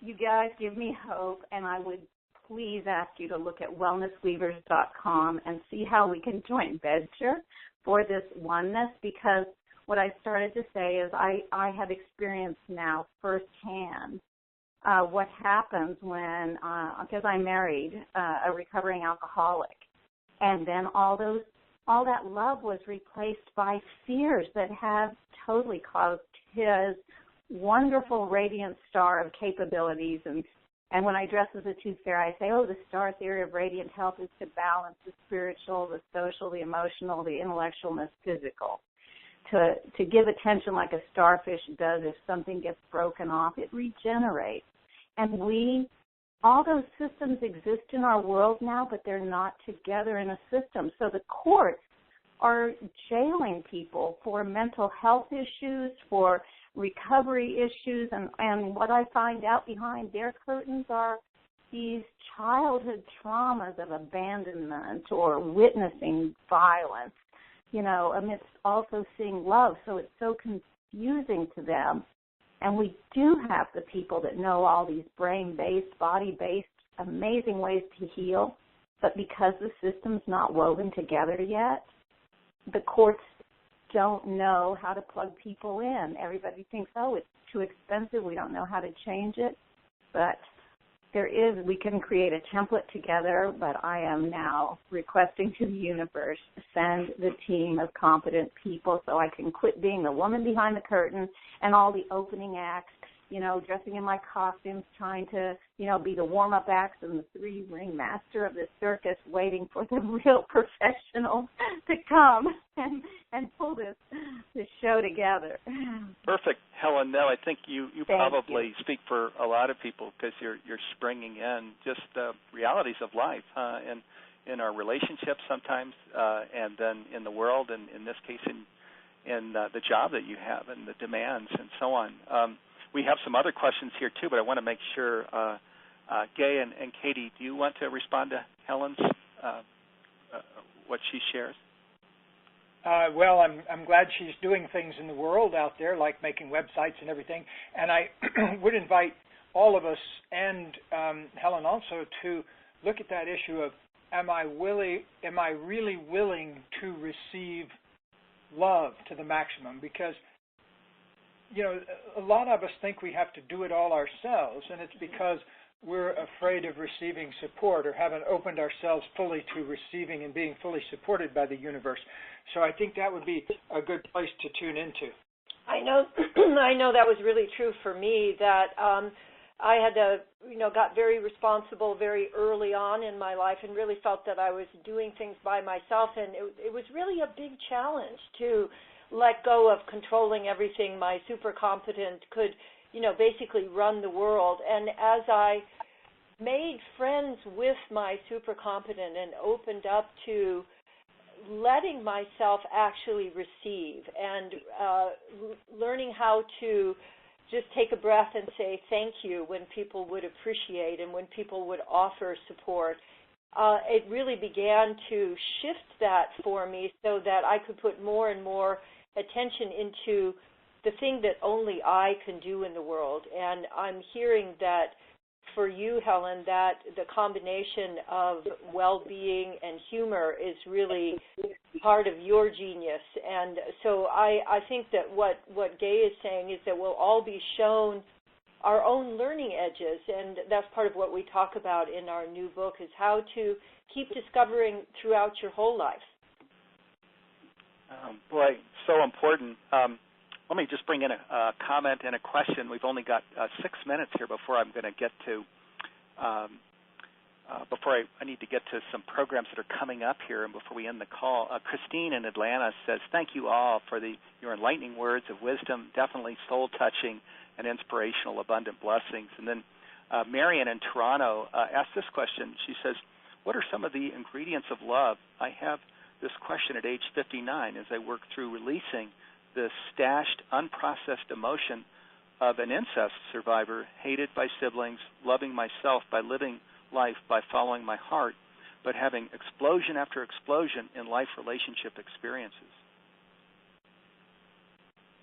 you guys give me hope, and I would please ask you to look at wellnessweavers.com and see how we can joint venture for this oneness, because what I started to say is I have experienced now firsthand what happens when, because I married a recovering alcoholic, and then all that love was replaced by fears that have totally caused his wonderful radiant star of capabilities. And when I dress as a tooth fairy, I say, the star theory of radiant health is to balance the spiritual, the social, the emotional, the intellectual, and the physical. To give attention like a starfish does if something gets broken off, it regenerates. And all those systems exist in our world now, but they're not together in a system. So the courts are jailing people for mental health issues, for recovery issues, and what I find out behind their curtains are these childhood traumas of abandonment or witnessing violence, amidst also seeing love. So it's so confusing to them. And we do have the people that know all these brain-based, body-based, amazing ways to heal, but because the system's not woven together yet, the courts don't know how to plug people in. Everybody thinks, it's too expensive, we don't know how to change it, but we can create a template together, but I am now requesting to the universe, send the team of competent people so I can quit being the woman behind the curtain and all the opening acts, dressing in my costumes, trying to, be the warm-up acts and the three-ring master of the circus, waiting for the real professional to come and pull this show together. Perfect, Helen. No, I think you probably speak for a lot of people, because you're springing in just the realities of life and in our relationships sometimes, and then in the world, and in this case in the job that you have and the demands and so on. We have some other questions here, too, but I want to make sure, Gay and Katie, do you want to respond to Helen's, what she shares? Well, I'm glad she's doing things in the world out there, like making websites and everything. And I would invite all of us and Helen also to look at that issue of, am I really willing to receive love to the maximum? Because a lot of us think we have to do it all ourselves, and it's because we're afraid of receiving support or haven't opened ourselves fully to receiving and being fully supported by the universe. So I think that would be a good place to tune into. I know that was really true for me, that I had got very responsible very early on in my life and really felt that I was doing things by myself, and it was really a big challenge to let go of controlling everything. My super competent could, basically run the world. And as I made friends with my super competent and opened up to letting myself actually receive and learning how to just take a breath and say thank you when people would appreciate and when people would offer support, it really began to shift that for me so that I could put more and more attention into the thing that only I can do in the world. And I'm hearing that for you, Helen, that the combination of well-being and humor is really part of your genius. And so I think that what Gay is saying is that we'll all be shown our own learning edges, and that's part of what we talk about in our new book, is how to keep discovering throughout your whole life. Boy, so important. Let me just bring in a comment and a question. We've only got 6 minutes here before I'm going to get to, I need to get to some programs that are coming up here and before we end the call. Christine in Atlanta says, thank you all for your enlightening words of wisdom, definitely soul-touching and inspirational, abundant blessings. And then Marion in Toronto asked this question. She says, what are some of the ingredients of love? I have this question at age 59 as I work through releasing the stashed, unprocessed emotion of an incest survivor, hated by siblings, loving myself by living life by following my heart. but having explosion after explosion in life relationship experiences.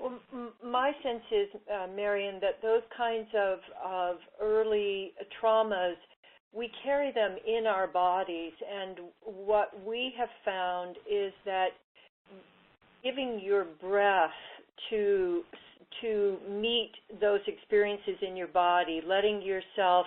Well, my sense is, Marion, that those kinds of early traumas, we carry them in our bodies, and what we have found is that giving your breath to meet those experiences in your body, letting yourself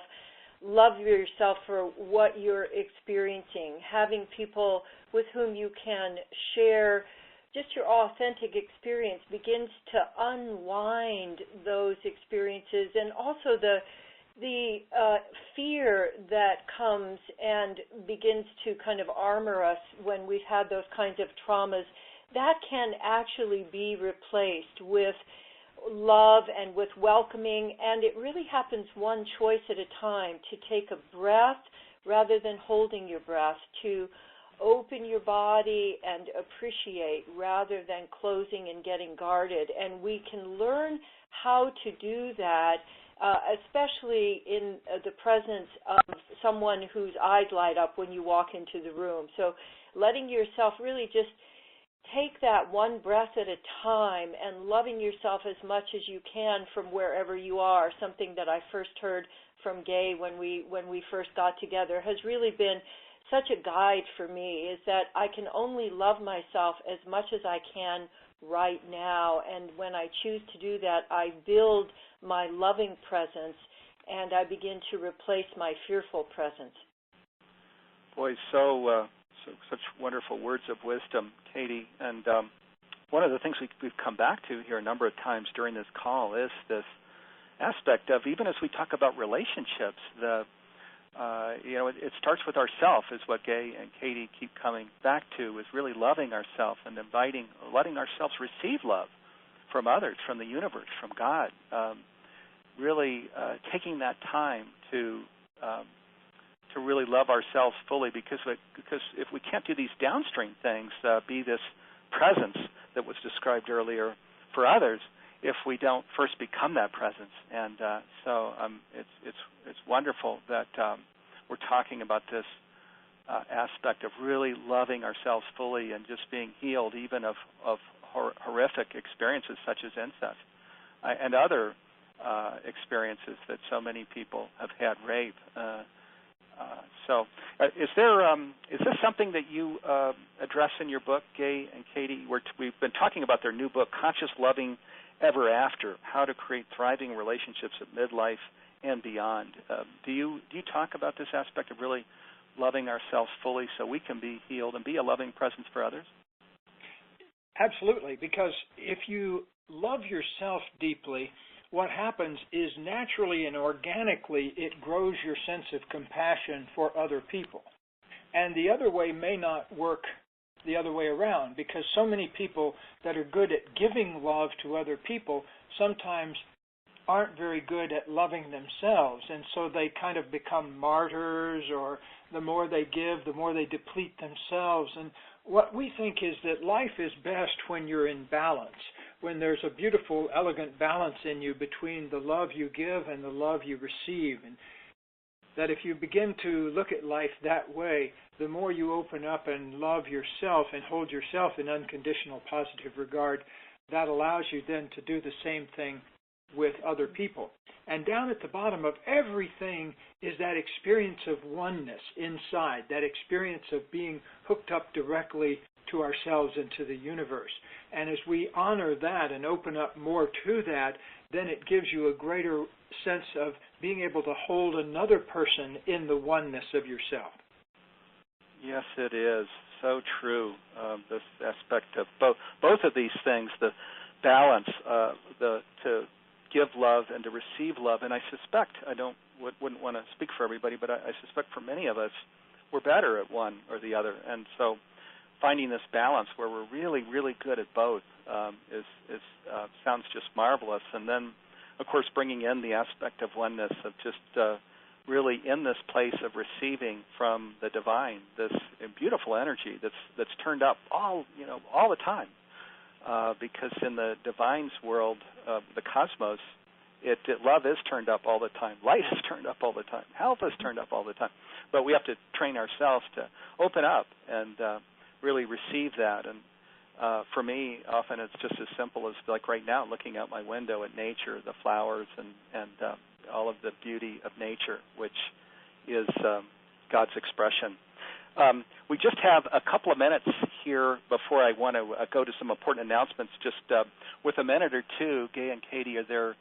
love yourself for what you're experiencing, having people with whom you can share just your authentic experience begins to unwind those experiences, and also the fear that comes and begins to kind of armor us when we've had those kinds of traumas, that can actually be replaced with love and with welcoming, and it really happens one choice at a time, to take a breath rather than holding your breath, to open your body and appreciate rather than closing and getting guarded. And we can learn how to do that, especially in the presence of someone whose eyes light up when you walk into the room. So letting yourself really just take that one breath at a time and loving yourself as much as you can from wherever you are. Something that I first heard from Gay when we first got together has really been such a guide for me, is that I can only love myself as much as I can right now, and when I choose to do that, I build my loving presence and I begin to replace my fearful presence. Boy, such wonderful words of wisdom, Katie. And one of the things we've come back to here a number of times during this call is this aspect of, even as we talk about relationships, it starts with ourself, is what Gay and Katie keep coming back to, is really loving ourselves and letting ourselves receive love from others, from the universe, from God. Really taking that time to really love ourselves fully, because if we can't do these downstream things, be this presence that was described earlier for others, if we don't first become that presence. And it's wonderful that we're talking about this aspect of really loving ourselves fully and just being healed even of horrific experiences such as incest and other experiences that so many people have had, rape. Is this something that you address in your book, Gay and Katie? We've been talking about their new book, Conscious Loving Ever After: How to Create Thriving Relationships at Midlife and Beyond. Do you talk about this aspect of really loving ourselves fully so we can be healed and be a loving presence for others? Absolutely, because if you love yourself deeply, what happens is naturally and organically it grows your sense of compassion for other people. And the other way may not work the other way around, because so many people that are good at giving love to other people sometimes aren't very good at loving themselves, and so they kind of become martyrs, or the more they give, the more they deplete themselves. And what we think is that life is best when you're in balance, when there's a beautiful, elegant balance in you between the love you give and the love you receive. And that if you begin to look at life that way, the more you open up and love yourself and hold yourself in unconditional positive regard, that allows you then to do the same thing with other people. And down at the bottom of everything is that experience of oneness inside, that experience of being hooked up directly to ourselves and to the universe. And as we honor that and open up more to that, then it gives you a greater sense of being able to hold another person in the oneness of yourself. Yes, it is. So true. This aspect of both of these things, the balance, to give love and to receive love. And I suspect, wouldn't want to speak for everybody, but I suspect for many of us, we're better at one or the other. And so finding this balance where we're really, really good at both sounds just marvelous. And then, of course, bringing in the aspect of oneness, of just really in this place of receiving from the divine, this beautiful energy that's turned up all the time. Because in the divine's world, the cosmos, love is turned up all the time. Light is turned up all the time. Health is turned up all the time. But we have to train ourselves to open up and really receive that. And for me, often it's just as simple as, like right now, looking out my window at nature, the flowers and all of the beauty of nature, which is God's expression. We just have a couple of minutes here before I want to go to some important announcements. Just with a minute or two, Gay and Katie, are there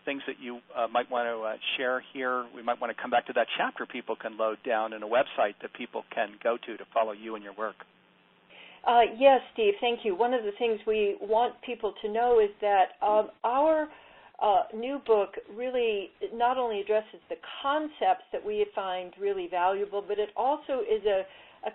things that you might want to share here? We might want to come back to that chapter people can load down and a website that people can go to follow you and your work. Yes, Steve, thank you. One of the things we want people to know is that our new book really not only addresses the concepts that we find really valuable, but it also is a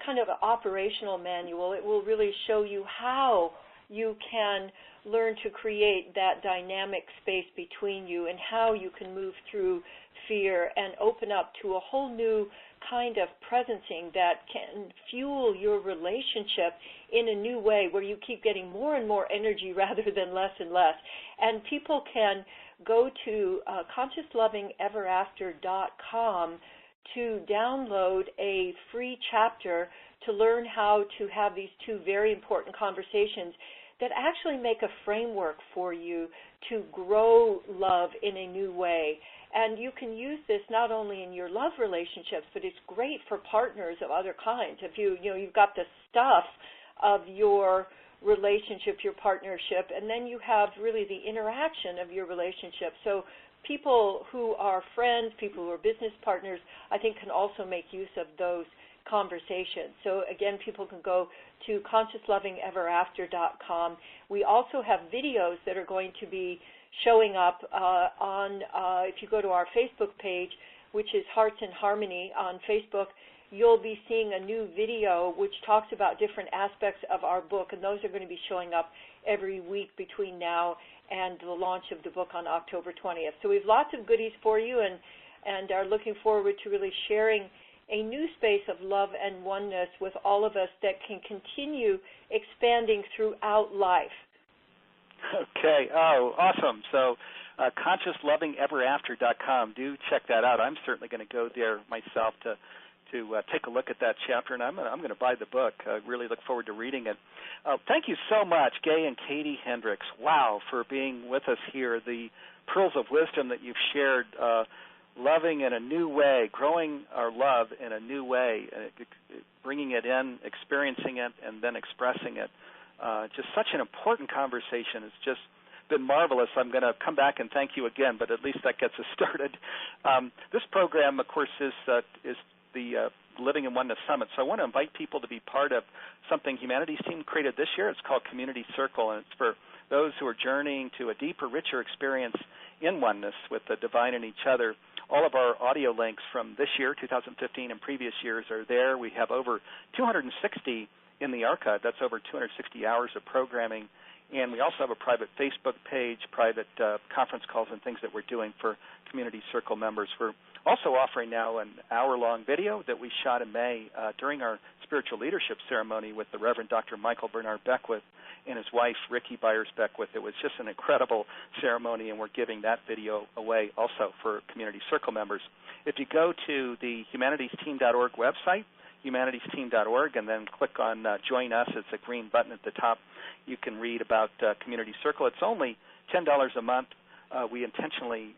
kind of an operational manual. It will really show you how you can learn to create that dynamic space between you and how you can move through fear and open up to a whole new kind of presencing that can fuel your relationship in a new way where you keep getting more and more energy rather than less and less. And people can go to consciouslovingeverafter.com to download a free chapter to learn how to have these two very important conversations that actually make a framework for you to grow love in a new way. And you can use this not only in your love relationships, but it's great for partners of other kinds. If you've got the stuff of your relationship, your partnership, and then you have really the interaction of your relationship. So people who are friends, people who are business partners, I think can also make use of those conversations. So again, people can go to consciouslovingeverafter.com. We also have videos that are going to be showing up if you go to our Facebook page, which is Hearts in Harmony on Facebook, you'll be seeing a new video which talks about different aspects of our book, and those are going to be showing up every week between now and the launch of the book on October 20th. So we have lots of goodies for you and are looking forward to really sharing a new space of love and oneness with all of us that can continue expanding throughout life. Okay. Oh, awesome. So consciouslovingeverafter.com. Do check that out. I'm certainly going to go there myself to take a look at that chapter, and I'm going to buy the book. I really look forward to reading it. Thank you so much, Gay and Katie Hendricks. Wow, for being with us here. The pearls of wisdom that you've shared, loving in a new way, growing our love in a new way, bringing it in, experiencing it, and then expressing it. Just such an important conversation. It's just been marvelous. I'm going to come back and thank you again, but at least that gets us started. This program, of course, is the Living in Oneness Summit. So I want to invite people to be part of something Humanity's team created this year. It's called Community Circle, and it's for those who are journeying to a deeper, richer experience in oneness with the divine and each other. All of our audio links from this year, 2015, and previous years are there. We have over 260 in the archive. That's over 260 hours of programming. And we also have a private Facebook page, private conference calls and things that we're doing for Community Circle members. We're also offering now an hour-long video that we shot in May during our spiritual leadership ceremony with the Reverend Dr. Michael Bernard Beckwith and his wife, Ricky Byers Beckwith. It was just an incredible ceremony, and we're giving that video away also for Community Circle members. If you go to the humanitiesteam.org website, humanitiesteam.org, and then click on Join Us, it's a green button at the top, you can read about Community Circle. It's only $10 a month. We intentionally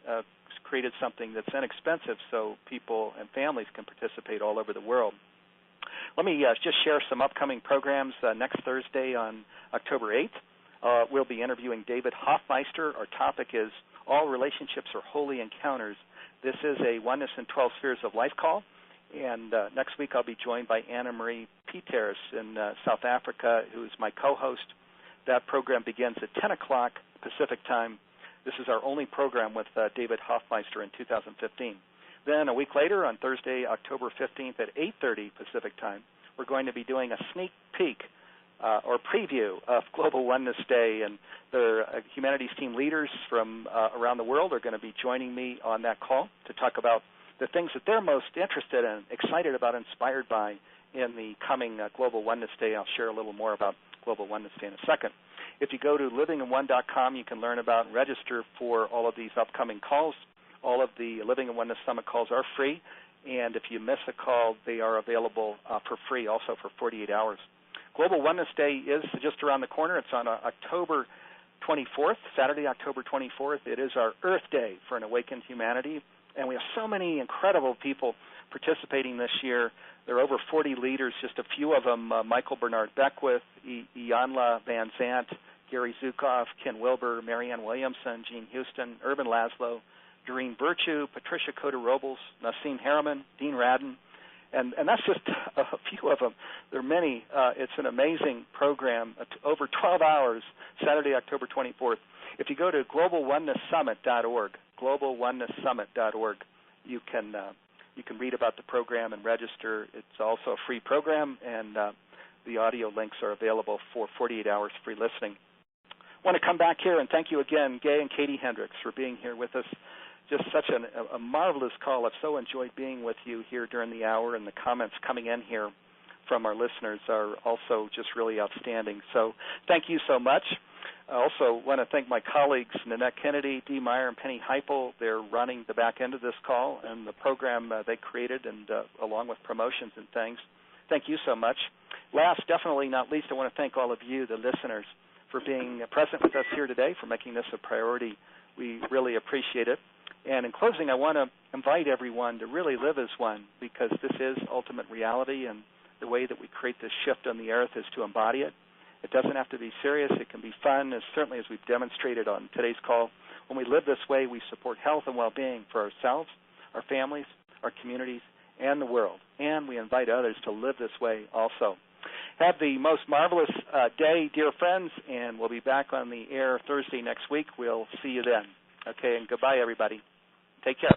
created something that's inexpensive so people and families can participate all over the world. Let me just share some upcoming programs. Next Thursday on October 8th, we'll be interviewing David Hoffmeister. Our topic is All Relationships Are Holy Encounters. This is a Oneness in 12 Spheres of Life call. And next week I'll be joined by Anna Marie Pieterse in South Africa, who is my co-host. That program begins at 10 o'clock Pacific time. This is our only program with David Hoffmeister in 2015. Then a week later, on Thursday, October 15th at 8:30 Pacific time, we're going to be doing a sneak peek or preview of Global Oneness Day, and the Humanities team leaders from around the world are going to be joining me on that call to talk about the things that they're most interested in, excited about, inspired by in the coming Global Oneness Day. I'll share a little more about Global Oneness Day in a second. If you go to livinginone.com, you can learn about and register for all of these upcoming calls. All of the Living in Oneness Summit calls are free, and if you miss a call, they are available for free also for 48 hours. Global Oneness Day is just around the corner. It's on October 24th, Saturday, October 24th. It is our Earth Day for an awakened humanity, and we have so many incredible people participating this year. There are over 40 leaders, just a few of them, Michael Bernard Beckwith, Ianla Van Zant, Gary Zukoff, Ken Wilber, Marianne Williamson, Jean Houston, Urban Laszlo, Doreen Virtue, Patricia Coder-Robles, Nassim Harriman, Dean Radden, and that's just a few of them. There are many. It's an amazing program, over 12 hours, Saturday, October 24th. If you go to globalonenesssummit.org, globalonenesssummit.org, you can read about the program and register. It's also a free program, and the audio links are available for 48 hours free listening. I want to come back here and thank you again, Gay and Katie Hendricks, for being here with us. Just such a marvelous call. I've so enjoyed being with you here during the hour, and the comments coming in here from our listeners are also just really outstanding. So thank you so much. I also want to thank my colleagues, Nanette Kennedy, Dee Meyer, and Penny Heipel. They're running the back end of this call and the program they created, and along with promotions and things. Thank you so much. Last, definitely not least, I want to thank all of you, the listeners, for being present with us here today, for making this a priority. We really appreciate it. And in closing, I want to invite everyone to really live as one, because this is ultimate reality, and the way that we create this shift on the earth is to embody it. It doesn't have to be serious. It can be fun, certainly as we've demonstrated on today's call. When we live this way, we support health and well-being for ourselves, our families, our communities, and the world. And we invite others to live this way also. Have the most marvelous day, dear friends, and we'll be back on the air Thursday next week. We'll see you then. Okay, and goodbye, everybody. Take care.